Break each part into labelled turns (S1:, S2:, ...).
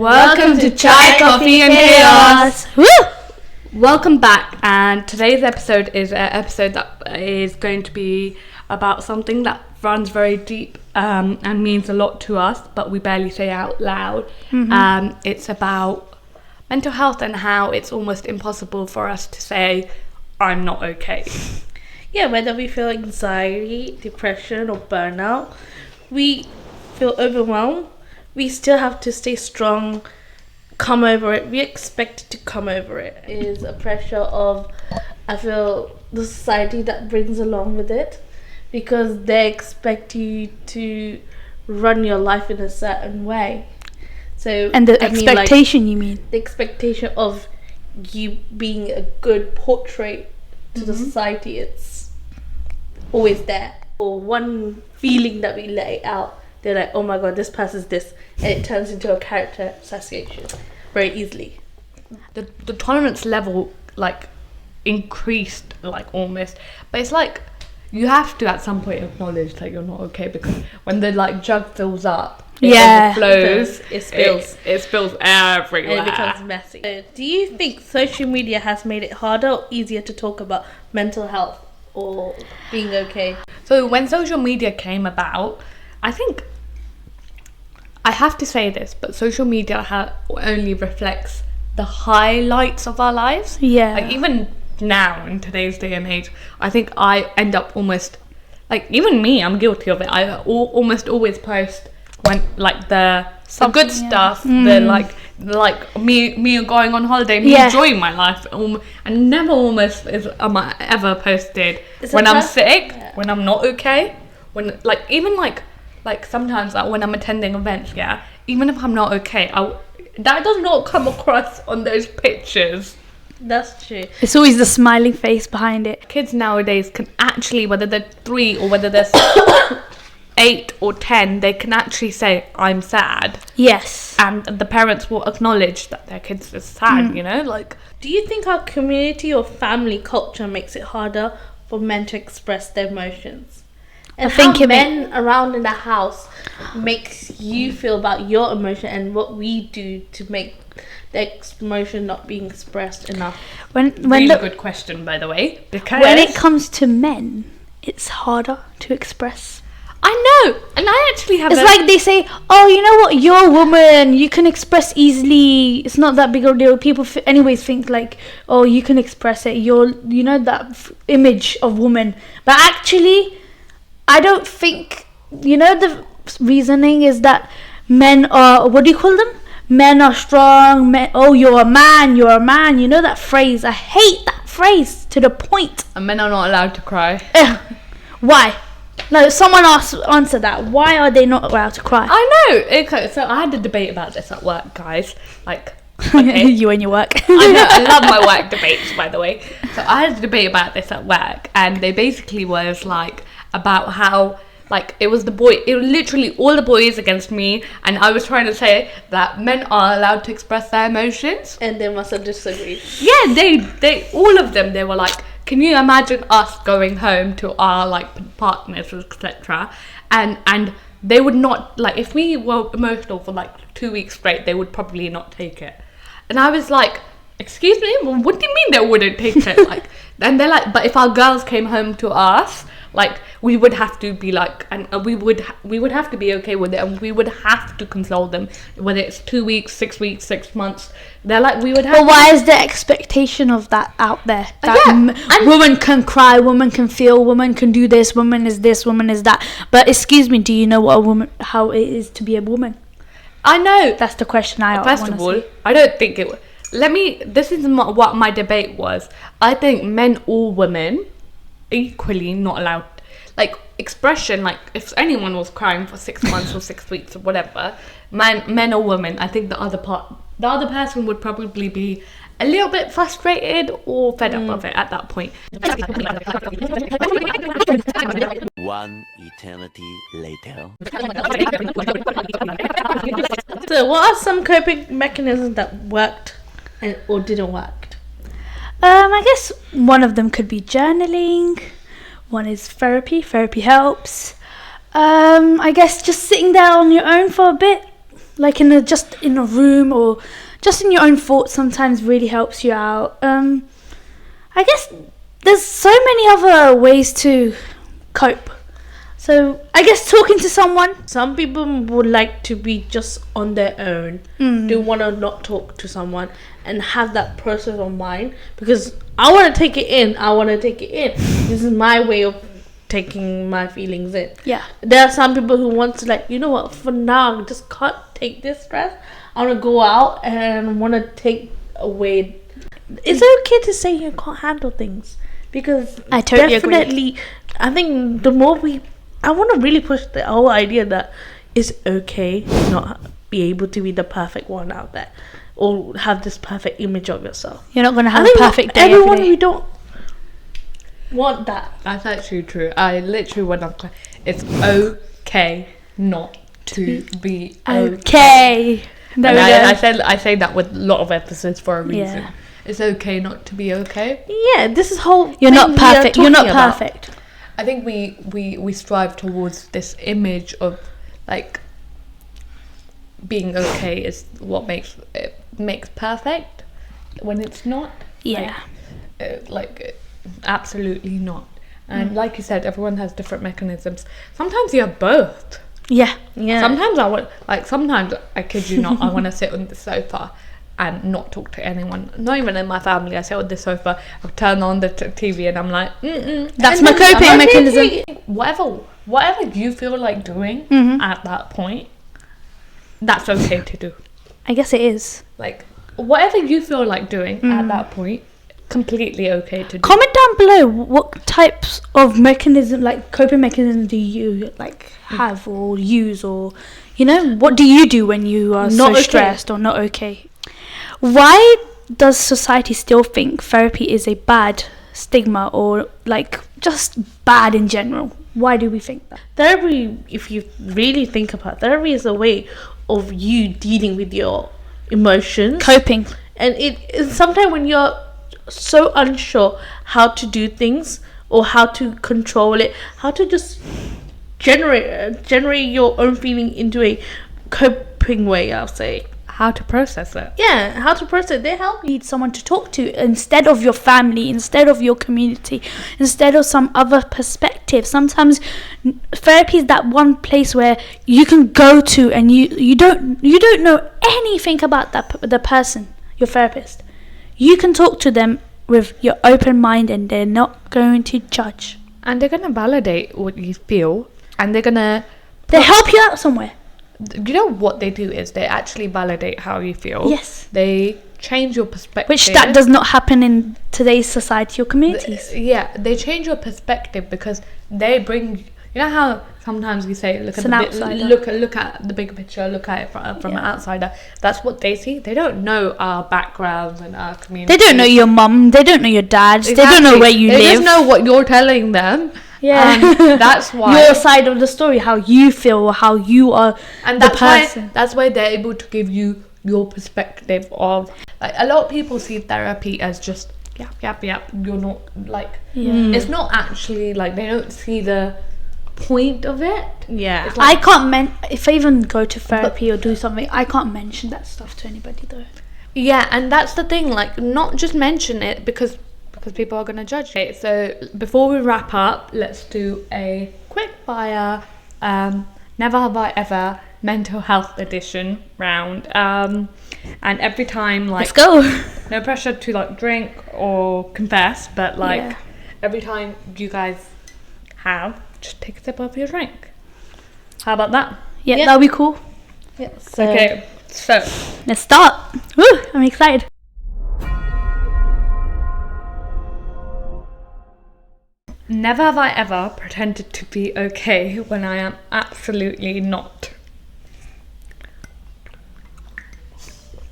S1: Welcome to Chai, Coffee and Chaos.
S2: Woo!
S1: Welcome back, and today's episode is an episode that is going to be about something that runs very deep and means a lot to us, but we barely say out loud. It's about mental health and how it's almost impossible for us to say, I'm not okay.
S2: Yeah, whether we feel anxiety, depression or burnout, we feel overwhelmed, we still have to stay strong, come over it. We expect to come over it. It is a pressure of, I feel, the society that brings along with it, because they expect you to run your life in a certain way. So,
S3: and the expectation, you mean?
S2: The expectation of you being a good portrait to the society, it's always there. Or one feeling that we let it out, they're like, oh my god, this person's this, and it turns into a character association very easily.
S1: The tolerance level increased almost, but it's like you have to at some point acknowledge that you're not okay, because when the jug fills up, it overflows, it spills everywhere,
S2: and it becomes messy. So, do you think social media has made it harder or easier to talk about mental health or being okay?
S1: So when social media came about, I think I have to say this, but social media only reflects the highlights of our lives.
S3: Yeah.
S1: Even now in today's day and age, I think I end up almost even me, I'm guilty of it. I almost always post when the good stuff, the me going on holiday, me enjoying my life, and never almost am I ever posted when I'm sick, when I'm not okay, when sometimes when I'm attending events, even if I'm not okay, that does not come across on those pictures.
S2: That's true.
S3: It's always the smiling face behind it.
S1: Kids nowadays can actually, whether they're 3 or whether they're 8 or 10, they can actually say, I'm sad.
S3: Yes.
S1: And the parents will acknowledge that their kids are sad,
S2: Do you think our community or family culture makes it harder for men to express their emotions? And how men around in the house makes you feel about your emotion, and what we do to make the emotion not being expressed enough?
S1: Good question, by the way. Because
S3: when it comes to men, it's harder to express.
S1: I know, and I actually have.
S3: It's like they say, "Oh, you know what? You're a woman. You can express easily. It's not that big of a deal." People, anyways, think "Oh, you can express it. That image of woman." But actually, I don't think. The reasoning is that men are. What do you call them? Men are strong. Men, oh, you're a man. You're a man. You know that phrase. I hate that phrase to the point.
S1: And men are not allowed to cry.
S3: Why? No, someone answer that. Why are they not allowed to cry?
S1: I know. Okay, so I had a debate about this at work, guys. Okay.
S3: You and your work.
S1: I know. I love my work debates, by the way. So I had a debate about this at work, and they basically was about how it was literally all the boys against me, and I was trying to say that men are allowed to express their emotions,
S2: and they must have disagreed.
S1: Yeah, they all of them, they were like, can you imagine us going home to our partners, etc., and they would not, if we were emotional for 2 weeks straight, they would probably not take it. And I was like, excuse me, well, what do you mean they wouldn't take it? And they're like, but if our girls came home to us, we would have to be and we would have to be okay with it, and we would have to console them, whether it's 2 weeks, 6 weeks, 6 months. They're we would have.
S3: But why is the expectation of that out there? That woman can cry, woman can feel, woman can do this, woman is this, woman is that. But excuse me, do you know how it is to be a woman?
S1: I know.
S3: That's the question I want to see.
S1: First of all, I don't think it. This is what my debate was. I think men or women equally not allowed expression, if anyone was crying for 6 months or 6 weeks or whatever, men or women, I think the other person would probably be a little bit frustrated or fed up of it at that point.
S4: One eternity later.
S2: So what are some coping mechanisms that worked or didn't work?
S3: I guess one of them could be journaling. One is therapy. Therapy helps. I guess just sitting there on your own for a bit, like just in a room or just in your own thoughts sometimes really helps you out. I guess there's so many other ways to cope. So I guess talking to someone.
S2: Some people would like to be just on their own. They want to not talk to someone and have that process of mind, because I want to take it in. This is my way of taking my feelings in.
S3: Yeah.
S2: There are some people who want to, like, you know what, for now I just can't take this stress. I want to go out and want to take away. It's okay to say you can't handle things, because
S3: I totally
S2: definitely I think the more I want to really push the whole idea that it's okay to not be able to be the perfect one out there or have this perfect image of yourself.
S3: You're not going to have a perfect day
S2: everyone
S3: every day.
S2: We don't want that.
S1: That's actually true. I literally went up. It's okay not to be
S3: okay.
S1: And I say that with a lot of emphasis for a reason.
S3: Yeah.
S1: It's okay not to be okay.
S2: Yeah, this is whole.
S3: You're not perfect. You're not
S2: about.
S3: perfect.
S1: I think we strive towards this image of like being okay is what makes perfect, when it's not.
S3: Yeah.
S1: Absolutely not. And like you said, everyone has different mechanisms. Sometimes you have both.
S3: Yeah.
S1: Sometimes sometimes I kid you not, I want to sit on the sofa and not talk to anyone. Not even in my family. I sit on the sofa, I turn on the TV, and I'm like,
S3: That's my coping mechanism.
S1: Whatever you feel like doing at that point, that's okay to do.
S3: I guess it is.
S1: Like, whatever you feel like doing at that point, completely okay to do.
S3: Comment down below what types of mechanism, like coping mechanism, do you like have or use, or what do you do when you are
S2: Not okay.
S3: stressed or not okay? Why does society still think therapy is a bad stigma, or like just bad in general? Why do we think that?
S2: Therapy, if you really think about it, therapy is a way of you dealing with your emotions,
S3: Coping.
S2: and it's sometimes when you're so unsure how to do things or how to control it, how to just generate your own feeling into a coping way, I'll say.
S1: How to process it.
S2: Yeah, how to process it. They help you.
S3: Need someone to talk to instead of your family, instead of your community, instead of some other perspective. Sometimes therapy is that one place where you can go to and you don't know anything about the person, your therapist. You can talk to them with your open mind, and they're not going to judge.
S1: And they're going to validate what you feel, and they
S3: help you out somewhere.
S1: You know what they do is they actually validate how you feel.
S3: Yes.
S1: They change your perspective.
S3: Which that does not happen in today's society or communities.
S1: They change your perspective, because they bring. You know how sometimes we say, look at the bigger picture, look at it from an outsider. That's what they see. They don't know our backgrounds and our community.
S3: They don't know your mum. They don't know your dad.
S1: Exactly.
S3: They don't know where you live.
S1: They just know what you're telling them.
S3: Yeah,
S1: that's why
S3: your side of the story, how you feel, or how you are,
S1: and
S3: the person.
S1: That's why they're able to give you your perspective of. Like, a lot of people see therapy as just yap. You're not like.
S3: Yeah.
S1: It's not actually like, they don't see the point of it.
S2: Yeah.
S1: It's like,
S3: I can't if I even go to therapy or do something, I can't mention that stuff to anybody though.
S1: Yeah, and that's the thing. Like, not just mention it because people are going to judge it. So before we wrap up, let's do a quick fire never have I ever mental health edition round. And every time, like,
S3: Let's go.
S1: No pressure to like drink or confess, but like every time you guys just take a sip of your drink. How about that?
S3: Yeah, that'll be cool.
S2: Yeah, so
S1: Okay, so
S3: Let's start. Woo, I'm excited.
S1: never have I ever pretended to be okay when I am absolutely not.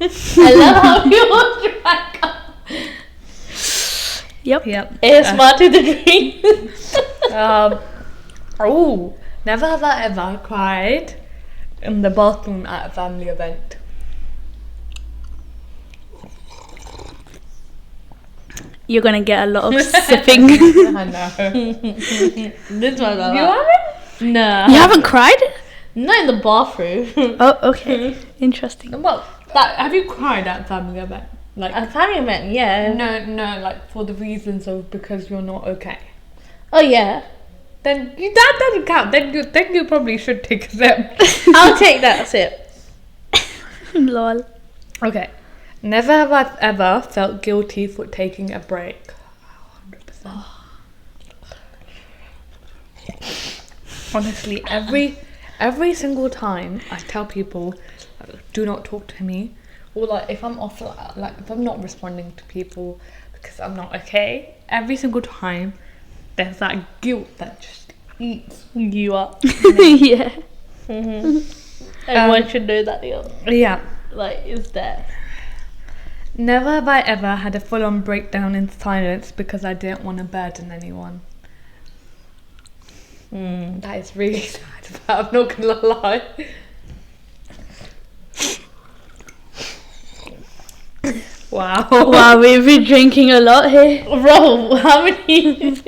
S2: I love how you drank up.
S3: Yep.
S2: ASMR to the drink.
S1: Never have I ever cried in the bathroom at a family event.
S3: You're gonna get a lot of sipping.
S1: I know.
S2: This one,
S1: You haven't?
S2: no.
S3: You haven't cried?
S2: Not in the bathroom.
S3: Oh, okay. Interesting.
S1: Well, have you cried at family event? Like,
S2: At family event, yeah.
S1: no, like for the reasons of because you're not okay.
S2: Oh yeah.
S1: Then that doesn't count. Then you probably should take a sip.
S2: I'll take that sip.
S3: Lol.
S1: Okay. Never have I ever felt guilty for taking a break. 100%. Honestly, every single time I tell people, do not talk to me, or like if I'm off, like if I'm not responding to people because I'm not okay, every single time there's that guilt that just eats you up.
S3: Yeah.
S2: Everyone should know that deal.
S1: Yeah.
S2: Like, is there?
S1: Never have I ever had a full-on breakdown in silence because I didn't want to burden anyone. That is really sad, but I'm not gonna lie. Wow.
S3: Wow, we've been drinking a lot here.
S2: Bro, how many?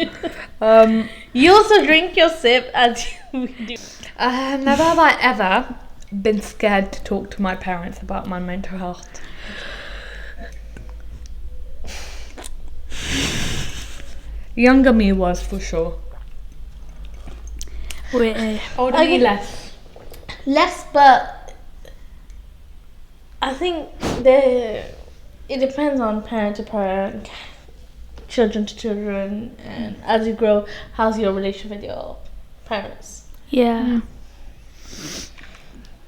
S2: You also drink your sip as we do.
S1: Never have I ever been scared to talk to my parents about my mental health. Younger me was for sure.
S3: Wait,
S1: Older me less.
S2: Less, but I think it depends on parent to parent, children to children, and as you grow, how's your relationship with your parents?
S3: yeah.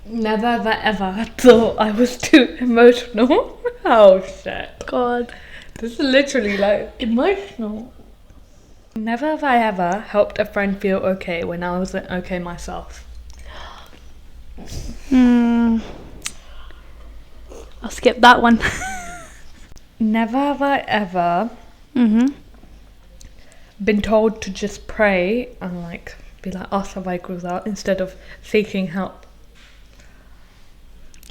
S1: Never have I ever thought I was too emotional. Oh shit.
S3: God.
S1: This is literally like...
S2: Emotional.
S1: Never have I ever helped a friend feel okay when I wasn't okay myself.
S3: I'll skip that one.
S1: Never have I ever been told to just pray and like be like, ask if I goes out instead of seeking help.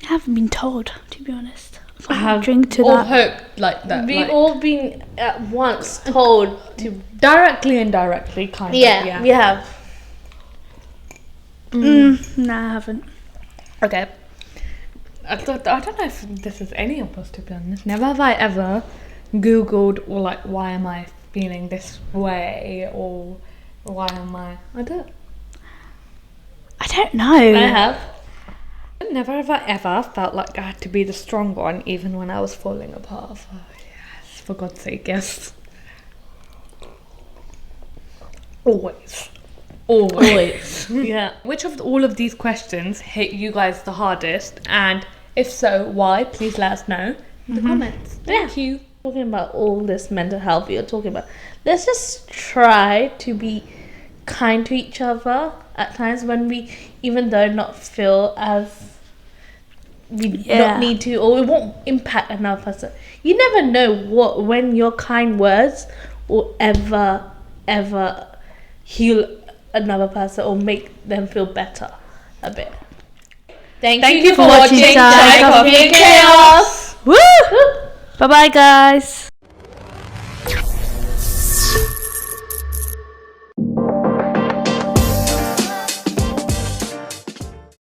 S3: I haven't been told, to be honest.
S1: I have
S3: drink to
S1: or
S3: that.
S1: hope like that.
S2: We've
S1: like,
S2: all been at once told to.
S1: directly, indirectly, kind of.
S2: Yeah, we have.
S3: Nah, I haven't.
S1: Okay. I don't know if this is any of us, to be honest. Never have I ever Googled or like, why am I feeling this way, or why am I don't
S3: know.
S2: I have.
S1: Never have I ever felt like I had to be the strong one even when I was falling apart. Oh, yes, for God's sake, yes. Always.
S2: Yeah.
S1: Which of all of these questions hit you guys the hardest? And if so, why? Please let us know in the comments. Thank you.
S2: Talking about all this mental health you're talking about, let's just try to be kind to each other at times when we, even though not feel as we don't need to, or it won't impact another person. You never know when your kind words will ever heal another person or make them feel better a bit. Thank you for watching
S3: Chai
S2: Coffee and Chaos.
S3: Woo! Bye bye, guys.